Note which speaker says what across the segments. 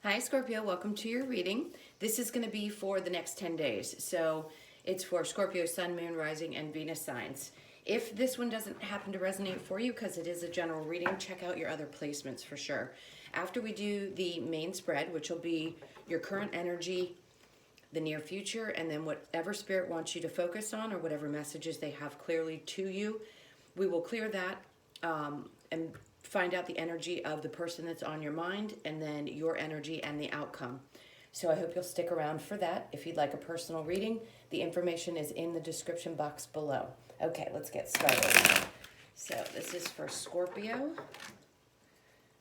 Speaker 1: Hi Scorpio, welcome to your reading. This is going to be for the next 10 days. So it's for Scorpio, Sun, Moon, Rising, and Venus signs. If this one doesn't happen to resonate for you, because it is a general reading, check out your other placements for sure. After we do the main spread, which will be your current energy, the near future, and then whatever spirit wants you to focus on or whatever messages they have clearly to you, we will clear that and find out the energy of the person that's on your mind and then your energy and the outcome. So I hope you'll stick around for that. If you'd like a personal reading, the information is in the description box below. Okay, let's get started. So this is for Scorpio,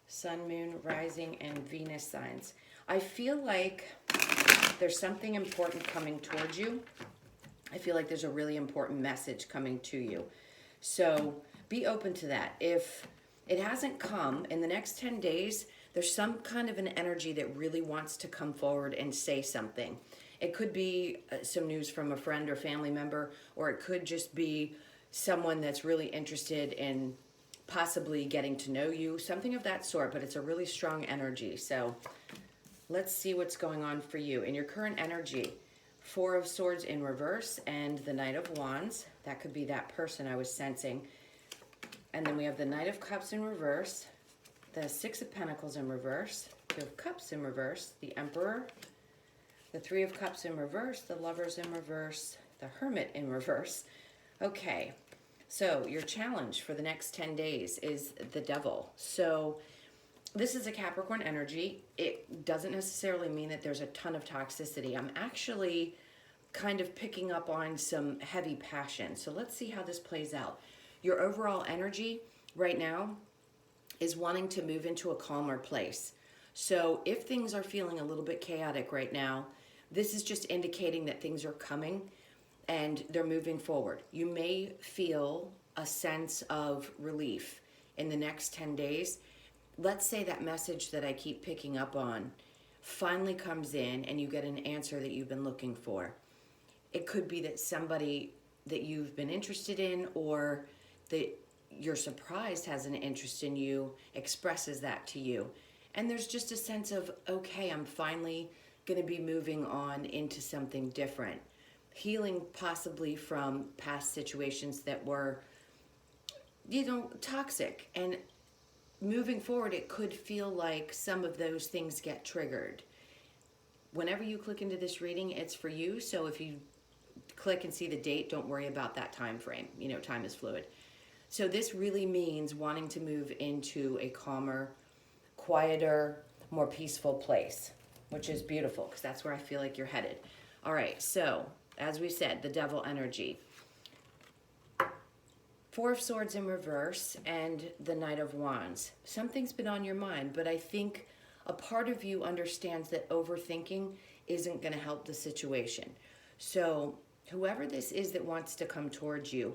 Speaker 1: Sun, Moon, Rising, and Venus signs. I feel like there's something important coming towards you. I feel like there's a really important message coming to you. So be open to that. If it hasn't come in the next 10 days, there's some kind of an energy that really wants to come forward and say something. It could be some news from a friend or family member, or it could just be someone that's really interested in possibly getting to know you, something of that sort, but it's a really strong energy. So let's see what's going on for you. In your current energy, Four of Swords in reverse and the Knight of Wands. That could be that person I was sensing. And then we have the Knight of Cups in reverse, the Six of Pentacles in reverse, Two of Cups in reverse, the Emperor, the Three of Cups in reverse, the Lovers in reverse, the Hermit in reverse. Okay, so your challenge for the next 10 days is the Devil. So this is a Capricorn energy. It doesn't necessarily mean that there's a ton of toxicity. I'm actually kind of picking up on some heavy passion. So let's see how this plays out. Your overall energy right now is wanting to move into a calmer place. So if things are feeling a little bit chaotic right now, this is just indicating that things are coming and they're moving forward. You may feel a sense of relief in the next 10 days. Let's say that message that I keep picking up on finally comes in and you get an answer that you've been looking for. It could be that somebody that you've been interested in or that you're surprised has an interest in you expresses that to you. And there's just a sense of, okay, I'm finally going to be moving on into something different. Healing possibly from past situations that were, toxic. And moving forward, it could feel like some of those things get triggered. Whenever you click into this reading, it's for you. So if you click and see the date, don't worry about that time frame. Time is fluid. So this really means wanting to move into a calmer, quieter, more peaceful place, which is beautiful because that's where I feel like you're headed. All right, so as we said, the Devil energy. Four of Swords in reverse and the Knight of Wands. Something's been on your mind, but I think a part of you understands that overthinking isn't going to help the situation. So whoever this is that wants to come towards you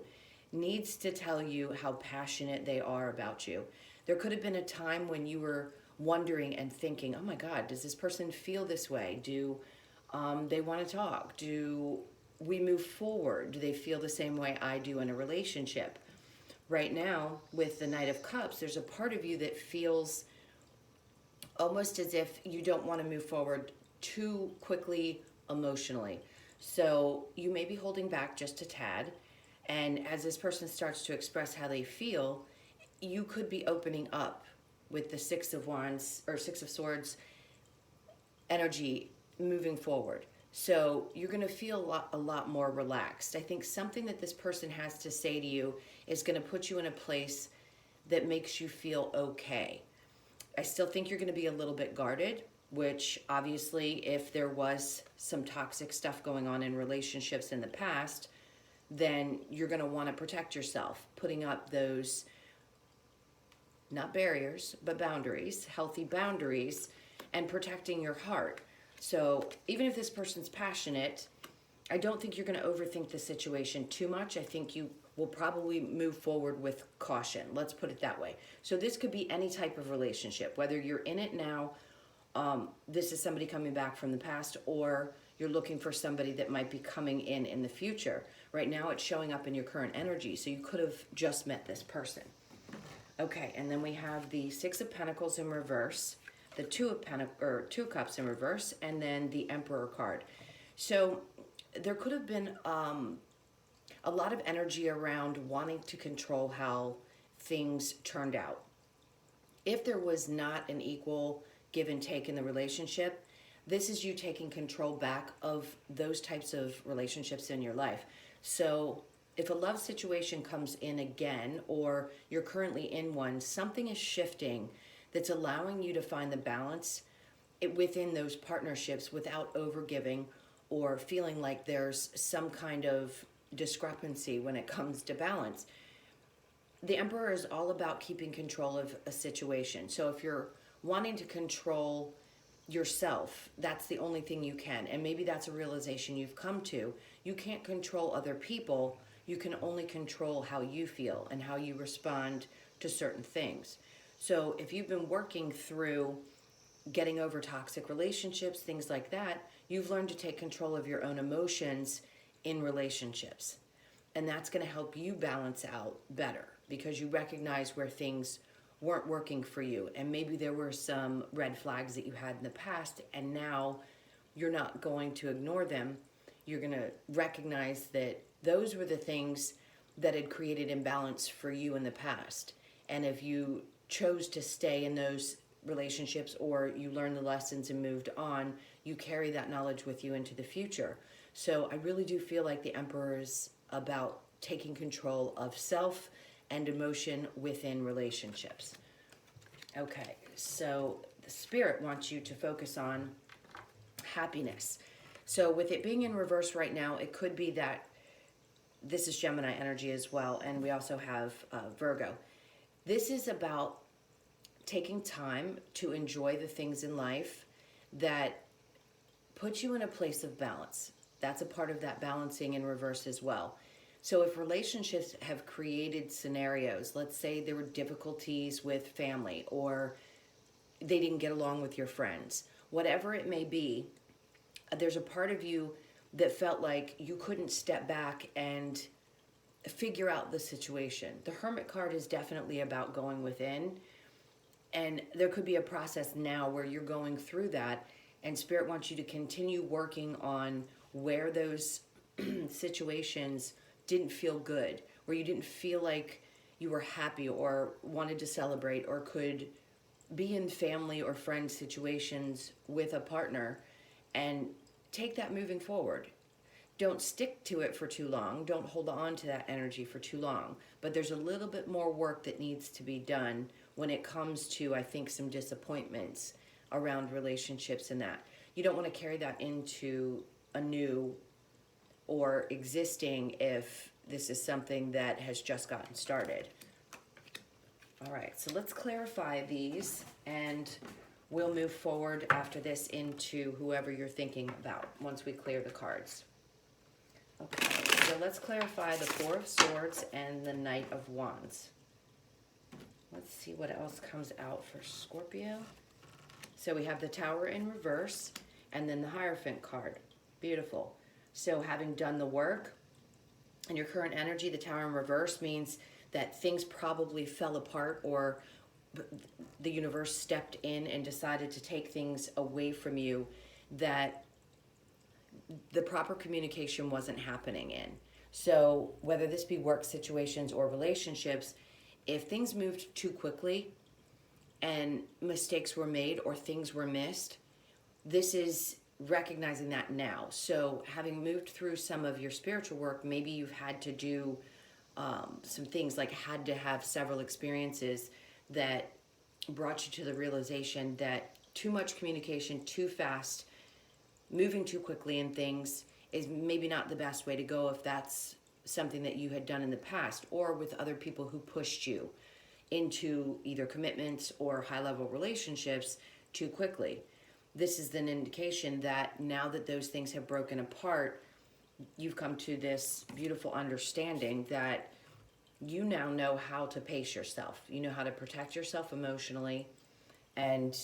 Speaker 1: needs to tell you how passionate they are about you. There could have been a time when you were wondering and thinking, oh my God, does this person feel this way? Do they want to talk? Do we move forward? Do they feel the same way I do in a relationship? Right now, with the Knight of Cups, there's a part of you that feels almost as if you don't want to move forward too quickly emotionally. So you may be holding back just a tad. And as this person starts to express how they feel, you could be opening up with the Six of Wands or Six of Swords energy moving forward. So you're going to feel a lot more relaxed. I think something that this person has to say to you is going to put you in a place that makes you feel okay. I still think you're going to be a little bit guarded, which obviously if there was some toxic stuff going on in relationships in the past, then you're going to want to protect yourself, putting up those, not barriers, but boundaries, healthy boundaries, and protecting your heart. So even if this person's passionate, I don't think you're going to overthink the situation too much. I think you will probably move forward with caution. Let's put it that way. So this could be any type of relationship, whether you're in it now, this is somebody coming back from the past, or you're looking for somebody that might be coming in the future. Right now it's showing up in your current energy, so you could have just met this person. Okay, and then we have the Six of Pentacles in reverse, the Two of Cups in reverse, and then the Emperor card. So there could have been a lot of energy around wanting to control how things turned out. If there was not an equal give and take in the relationship, this is you taking control back of those types of relationships in your life. So if a love situation comes in again, or you're currently in one, something is shifting that's allowing you to find the balance within those partnerships without overgiving or feeling like there's some kind of discrepancy when it comes to balance. The Emperor is all about keeping control of a situation. So if you're wanting to control yourself, that's the only thing you can. And maybe that's a realization you've come to. You can't control other people. You can only control how you feel and how you respond to certain things. So if you've been working through getting over toxic relationships, things like that, you've learned to take control of your own emotions in relationships. And that's going to help you balance out better because you recognize where things weren't working for you. And maybe there were some red flags that you had in the past, and now you're not going to ignore them. You're going to recognize that those were the things that had created imbalance for you in the past. And if you chose to stay in those relationships, or you learned the lessons and moved on, you carry that knowledge with you into the future. So I really do feel like the Emperor is about taking control of self and emotion within relationships. Okay, so the Spirit wants you to focus on happiness. So with it being in reverse right now, it could be that this is Gemini energy as well, and we also have Virgo. This is about taking time to enjoy the things in life that put you in a place of balance. That's a part of that balancing in reverse as well. So if relationships have created scenarios, let's say there were difficulties with family, or they didn't get along with your friends, whatever it may be, there's a part of you that felt like you couldn't step back and figure out the situation. The Hermit card is definitely about going within, and there could be a process now where you're going through that, and Spirit wants you to continue working on where those situations didn't feel good, where you didn't feel like you were happy or wanted to celebrate or could be in family or friend situations with a partner, and take that moving forward. Don't stick to it for too long. Don't hold on to that energy for too long. But there's a little bit more work that needs to be done when it comes to, I think, some disappointments around relationships and that. You don't want to carry that into a new or existing if this is something that has just gotten started. All right, so let's clarify these, and we'll move forward after this into whoever you're thinking about once we clear the cards. Okay, so let's clarify the Four of Swords and the Knight of Wands. Let's see what else comes out for Scorpio. So we have the Tower in reverse, and then the Hierophant card. Beautiful. So having done the work in your current energy, the Tower in reverse means that things probably fell apart, or the universe stepped in and decided to take things away from you that the proper communication wasn't happening in. So whether this be work situations or relationships, if things moved too quickly and mistakes were made or things were missed, this is recognizing that now. So having moved through some of your spiritual work, maybe you've had to do some things, like had to have several experiences that brought you to the realization that too much communication, too fast, moving too quickly in things is maybe not the best way to go if that's something that you had done in the past, or with other people who pushed you into either commitments or high-level relationships too quickly. This is an indication that now that those things have broken apart, you've come to this beautiful understanding that you now know how to pace yourself. You know how to protect yourself emotionally, and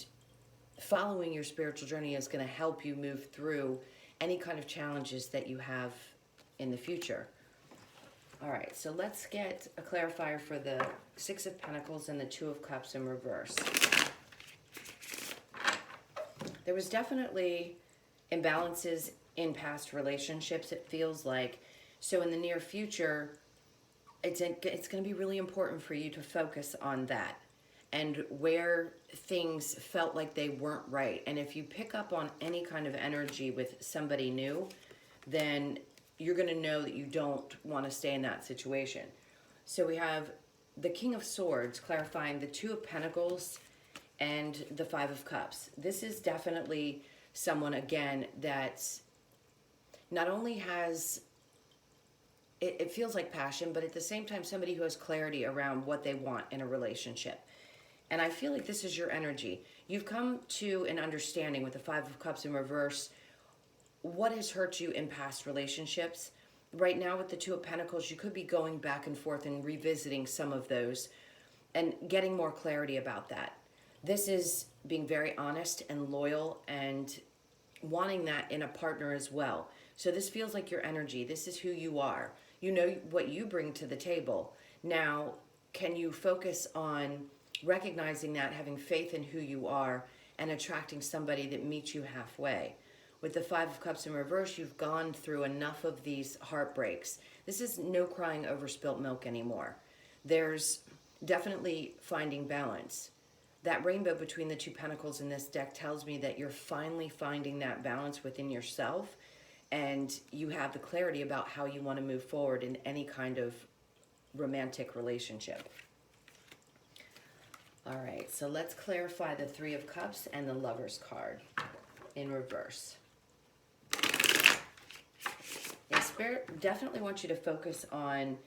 Speaker 1: following your spiritual journey is going to help you move through any kind of challenges that you have in the future. All right, so let's get a clarifier for the Six of Pentacles and the Two of Cups in reverse. There was definitely imbalances in past relationships, it feels like. So in the near future, it's going to be really important for you to focus on that and where things felt like they weren't right. And if you pick up on any kind of energy with somebody new, then you're going to know that you don't want to stay in that situation. So we have the King of Swords clarifying the Two of Pentacles and the Five of Cups. This is definitely someone, again, that's not only has, it feels like passion, but at the same time, somebody who has clarity around what they want in a relationship. And I feel like this is your energy. You've come to an understanding with the Five of Cups in reverse, what has hurt you in past relationships. Right now with the Two of Pentacles, you could be going back and forth and revisiting some of those and getting more clarity about that. This is being very honest and loyal and wanting that in a partner as well. So this feels like your energy. This is who you are. You know what you bring to the table. Now, can you focus on recognizing that, having faith in who you are, and attracting somebody that meets you halfway? With the Five of Cups in reverse, you've gone through enough of these heartbreaks. This is no crying over spilt milk anymore. There's definitely finding balance. That rainbow between the Two Pentacles in this deck tells me that you're finally finding that balance within yourself, and you have the clarity about how you want to move forward in any kind of romantic relationship. All right, so let's clarify the Three of Cups and the Lover's card in reverse. Spirit definitely wants you to focus on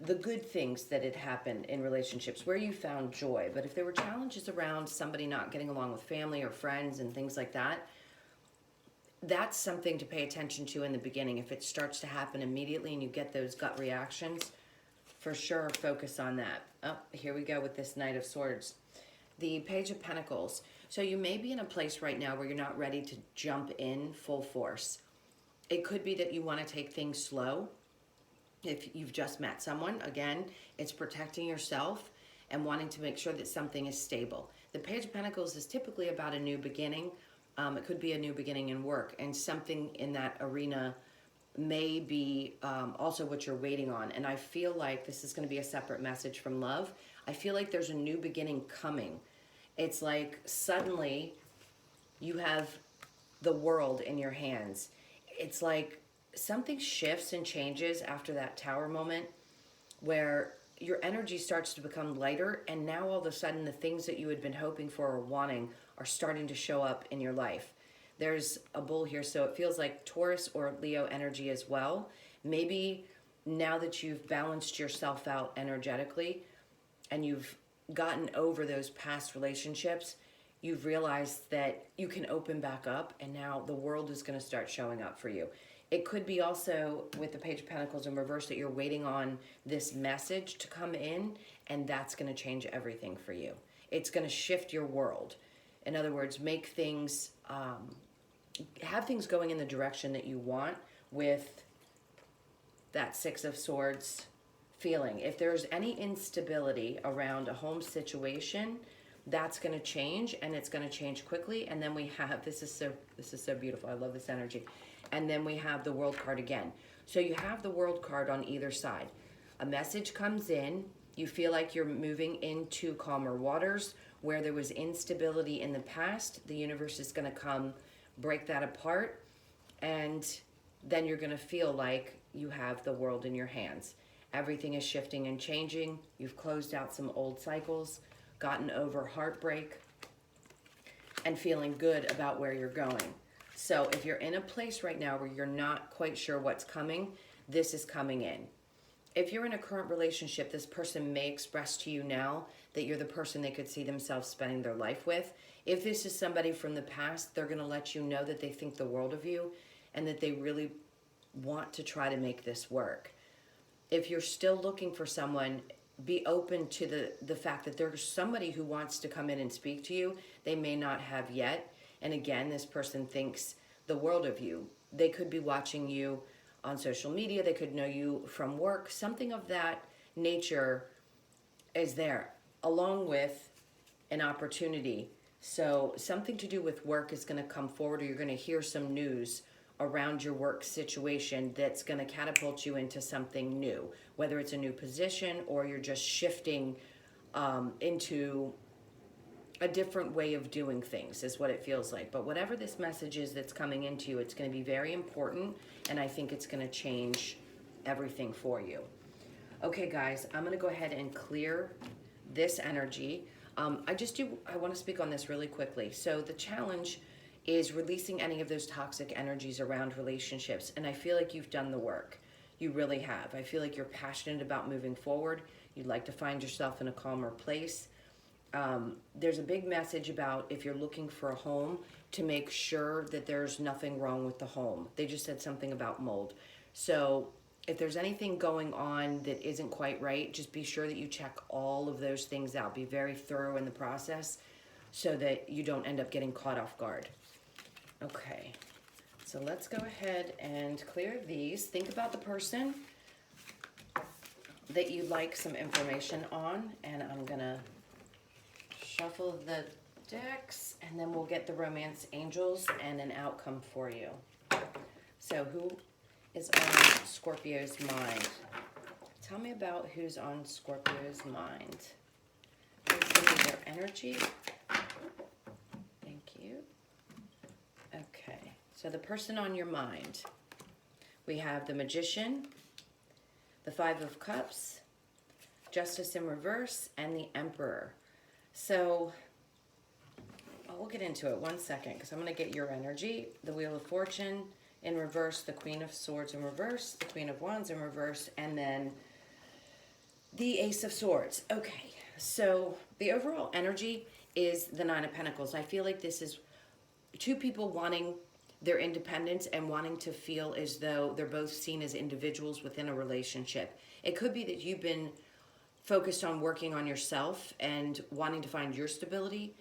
Speaker 1: the good things that had happened in relationships, where you found joy. But if there were challenges around somebody not getting along with family or friends and things like that, that's something to pay attention to in the beginning. If it starts to happen immediately and you get those gut reactions, for sure focus on that. Oh, here we go with this Knight of Swords. The Page of Pentacles. So you may be in a place right now where you're not ready to jump in full force. It could be that you want to take things slow. If you've just met someone, again, it's protecting yourself and wanting to make sure that something is stable. The Page of Pentacles is typically about a new beginning. It could be a new beginning in work, and something in that arena may be also what you're waiting on. And I feel like this is going to be a separate message from love. I feel like there's a new beginning coming. It's like suddenly you have the world in your hands. It's like something shifts and changes after that Tower moment where your energy starts to become lighter, and now all of a sudden the things that you had been hoping for or wanting are starting to show up in your life. There's a bull here, so it feels like Taurus or Leo energy as well. Maybe now that you've balanced yourself out energetically and you've gotten over those past relationships, you've realized that you can open back up, and now the world is going to start showing up for you. It could be also with the Page of Pentacles in reverse that you're waiting on this message to come in, and that's going to change everything for you. It's going to shift your world. In other words, make things, have things going in the direction that you want with that Six of Swords feeling. If there's any instability around a home situation, that's going to change, and it's going to change quickly. And then we have, this is so beautiful. I love this energy. And then we have the World card again. So you have the World card on either side. A message comes in. You feel like you're moving into calmer waters. Where there was instability in the past, the universe is going to come break that apart. And then you're going to feel like you have the world in your hands. Everything is shifting and changing. You've closed out some old cycles, gotten over heartbreak, and feeling good about where you're going. So if you're in a place right now where you're not quite sure what's coming, this is coming in. If you're in a current relationship, this person may express to you now that you're the person they could see themselves spending their life with. If this is somebody from the past, they're going to let you know that they think the world of you and that they really want to try to make this work. If you're still looking for someone, be open to the fact that there's somebody who wants to come in and speak to you. They may not have yet. And again, this person thinks the world of you. They could be watching you on social media. They could know you from work. Something of that nature is there, along with an opportunity. So something to do with work is going to come forward, or you're going to hear some news around your work situation that's going to catapult you into something new, whether it's a new position or you're just shifting into a different way of doing things is what it feels like. But whatever this message is that's coming into you, it's going to be very important, and I think it's going to change everything for you. Okay, guys, I'm going to go ahead and clear this energy. I want to speak on this really quickly. So the challenge is releasing any of those toxic energies around relationships, and I feel like you've done the work. You really have. I feel like you're passionate about moving forward. You'd like to find yourself in a calmer place. There's a big message about, if you're looking for a home, to make sure that there's nothing wrong with the home. They just said something about mold. So if there's anything going on that isn't quite right, just be sure that you check all of those things out. Be very thorough in the process so that you don't end up getting caught off guard. Okay, so let's go ahead and clear these. Think about the person that you'd like some information on, and I'm gonna shuffle the decks, and then we'll get the romance angels and an outcome for you. So who is on Scorpio's mind? Tell me about who's on Scorpio's mind. Please give me their energy. Thank you. Okay, so the person on your mind. We have the Magician, the Five of Cups, Justice in reverse, and the Emperor. So, we'll get into it 1 second, because I'm going to get your energy. The Wheel of Fortune in reverse, the Queen of Swords in reverse, the Queen of Wands in reverse, and then the Ace of Swords. Okay, so the overall energy is the Nine of Pentacles. I feel like this is two people wanting their independence and wanting to feel as though they're both seen as individuals within a relationship. It could be that you've been focused on working on yourself and wanting to find your stability,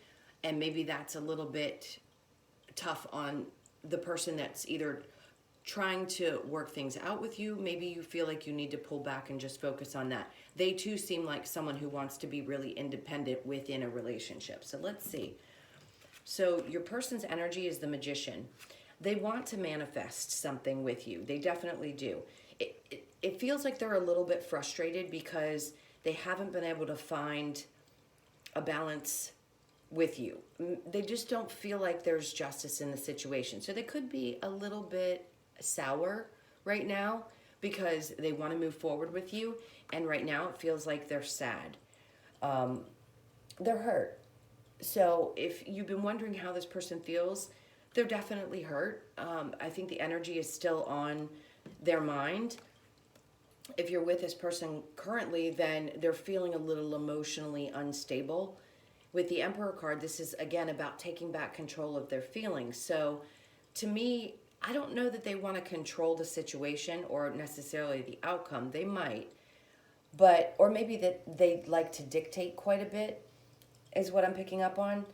Speaker 1: and maybe that's a little bit tough on the person that's either trying to work things out with you. Maybe you feel like you need to pull back and just focus on that. They too seem like someone who wants to be really independent within a relationship. So let's see. So your person's energy is the Magician. They want to manifest something with you. They definitely do. It feels like they're a little bit frustrated because they haven't been able to find a balance with you. They just don't feel like there's justice in the situation. So they could be a little bit sour right now because they want to move forward with you. And right now it feels like they're sad. They're hurt. So if you've been wondering how this person feels, they're definitely hurt. I think the energy is still on their mind. If you're with this person currently, then they're feeling a little emotionally unstable. With the Emperor card, this is again about taking back control of their feelings. So to me, I don't know that they want to control the situation or necessarily the outcome. They might, but, or maybe that they like to dictate quite a bit is what I'm picking up on.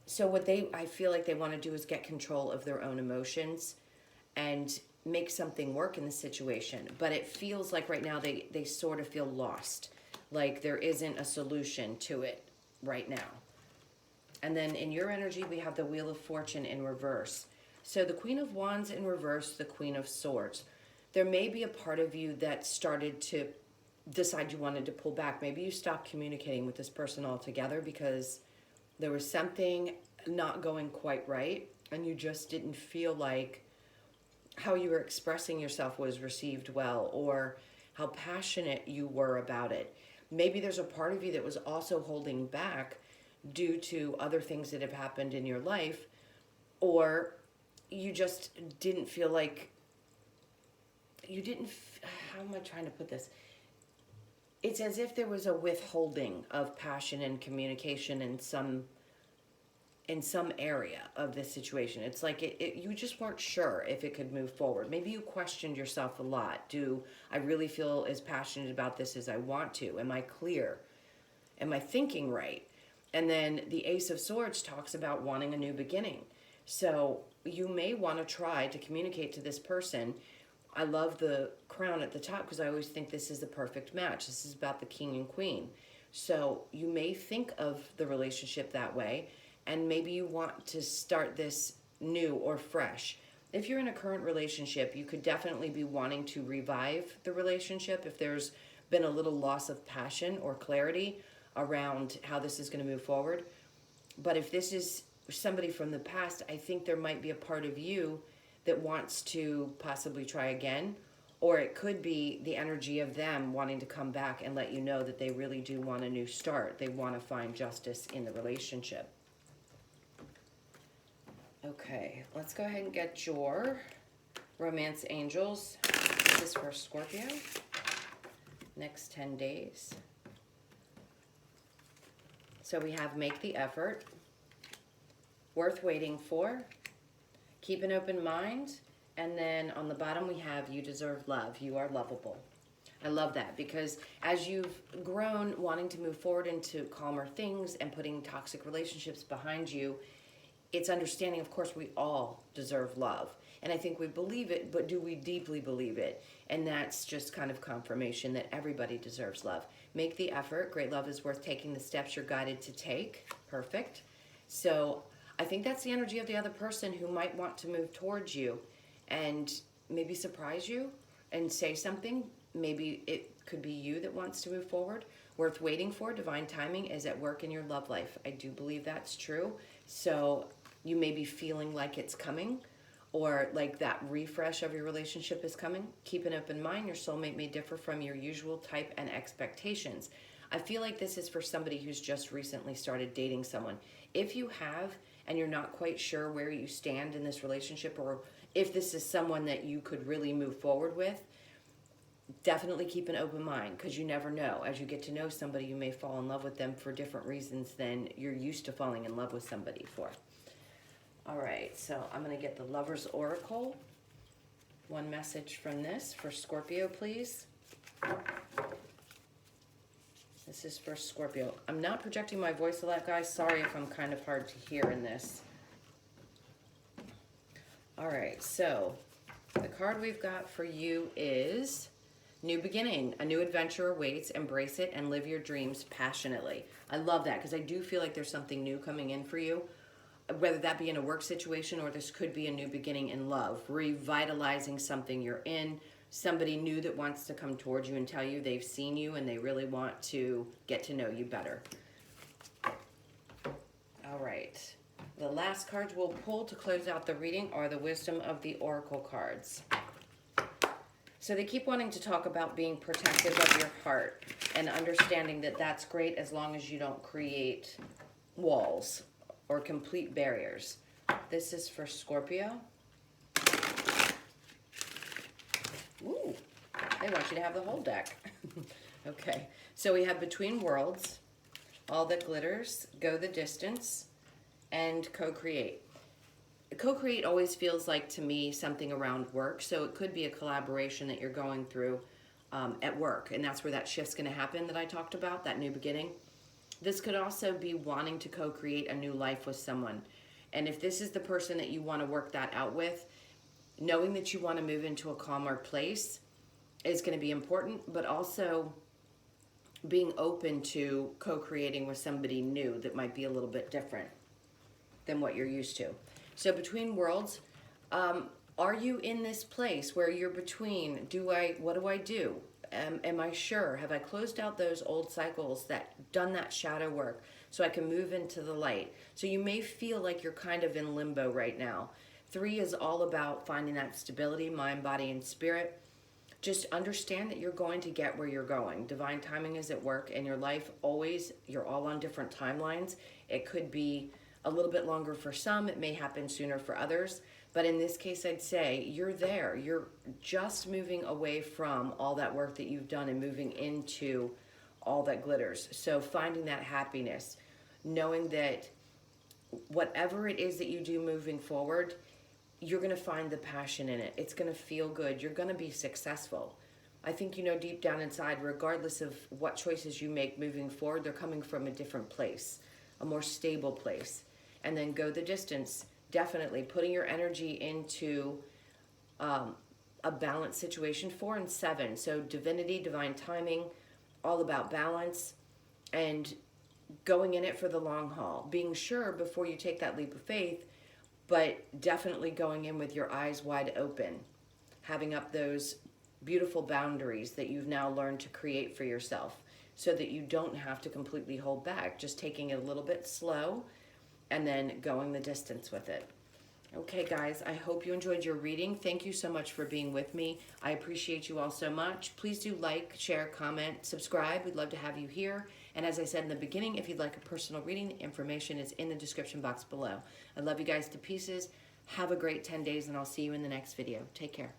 Speaker 1: So what I feel like they want to do is get control of their own emotions and make something work in the situation. But it feels like right now they sort of feel lost, like there isn't a solution to it right now. And then in your energy, we have the Wheel of Fortune in reverse. So the Queen of Wands in reverse, the Queen of Swords. There may be a part of you that started to decide you wanted to pull back. Maybe you stopped communicating with this person altogether because there was something not going quite right and you just didn't feel like how you were expressing yourself was received well, or how passionate you were about it. Maybe there's a part of you that was also holding back due to other things that have happened in your life, or you just didn't feel like how am I trying to put this? It's as if there was a withholding of passion and communication in some area of this situation. It's like you just weren't sure if it could move forward. Maybe you questioned yourself a lot. Do I really feel as passionate about this as I want to? Am I clear? Am I thinking right? And then the Ace of Swords talks about wanting a new beginning. So you may want to try to communicate to this person. I love the crown at the top because I always think this is the perfect match. This is about the king and queen. So you may think of the relationship that way. and maybe you want to start this new or fresh. If you're in a current relationship, you could definitely be wanting to revive the relationship if there's been a little loss of passion or clarity around how this is going to move forward. But if this is somebody from the past, I think there might be a part of you that wants to possibly try again, or it could be the energy of them wanting to come back and let you know that they really do want a new start. They want to find justice in the relationship. Okay, let's go ahead and get your romance angels. This is for Scorpio. Next 10 days. So we have make the effort, worth waiting for, keep an open mind, and then on the bottom we have you deserve love, you are lovable. I love that because as you've grown wanting to move forward into calmer things and putting toxic relationships behind you, it's understanding, of course, we all deserve love. And I think we believe it, but do we deeply believe it? And that's just kind of confirmation that everybody deserves love. Make the effort. Great love is worth taking the steps you're guided to take. Perfect. So I think that's the energy of the other person who might want to move towards you and maybe surprise you and say something. Maybe it could be you that wants to move forward. Worth waiting for. Divine timing is at work in your love life. I do believe that's true. So you may be feeling like it's coming, or like that refresh of your relationship is coming. Keep an open mind. Your soulmate may differ from your usual type and expectations. I feel like this is for somebody who's just recently started dating someone. If you have, and you're not quite sure where you stand in this relationship, or if this is someone that you could really move forward with, definitely keep an open mind, because you never know. As you get to know somebody, you may fall in love with them for different reasons than you're used to falling in love with somebody for. All right, so I'm going to get the Lover's Oracle. One message from this for Scorpio, please. This is for Scorpio. I'm not projecting my voice a lot, guys. Sorry if I'm kind of hard to hear in this. All right, so the card we've got for you is New Beginning. A new adventure awaits. Embrace it and live your dreams passionately. I love that because I do feel like there's something new coming in for you, whether that be in a work situation or this could be a new beginning in love, revitalizing something you're in, somebody new that wants to come towards you and tell you they've seen you and they really want to get to know you better. All right. The last cards we'll pull to close out the reading are the Wisdom of the Oracle cards. So they keep wanting to talk about being protective of your heart and understanding that that's great as long as you don't create walls or complete barriers. This is for Scorpio. Ooh, they want you to have the whole deck. Okay, so we have Between Worlds, All That Glitters, Go the Distance, and Co-Create. Co-create always feels like to me something around work, so it could be a collaboration that you're going through at work, and that's where that shift's going to happen that I talked about, that new beginning. This could also be wanting to co-create a new life with someone, and if this is the person that you want to work that out with, knowing that you want to move into a calmer place is going to be important, but also being open to co-creating with somebody new that might be a little bit different than what you're used to. So Between Worlds, are you in this place where you're between, what do I do? Am I sure? Have I closed out those old cycles, done that shadow work so I can move into the light? So you may feel like you're kind of in limbo right now. 3 is all about finding that stability, mind, body, and spirit. Just understand that you're going to get where you're going. Divine timing is at work in your life always. You're all on different timelines. It could be a little bit longer for some. It may happen sooner for others. But in this case, I'd say you're there. You're just moving away from all that work that you've done and moving into all that glitters. So finding that happiness, knowing that whatever it is that you do moving forward, you're going to find the passion in it. It's going to feel good. You're going to be successful. I think you know deep down inside, regardless of what choices you make moving forward, they're coming from a different place, a more stable place. And then go the distance. Definitely putting your energy into a balanced situation. 4 and 7. So divinity, divine timing, all about balance. And going in it for the long haul, being sure before you take that leap of faith, but definitely going in with your eyes wide open, having up those beautiful boundaries that you've now learned to create for yourself so that you don't have to completely hold back, just taking it a little bit slow and then going the distance with it. Okay, guys, I hope you enjoyed your reading. Thank you so much for being with me. I appreciate you all so much. Please do like, share, comment, subscribe. We'd love to have you here. And as I said in the beginning, if you'd like a personal reading, information is in the description box below. I love you guys to pieces. Have a great 10 days, and I'll see you in the next video. Take care.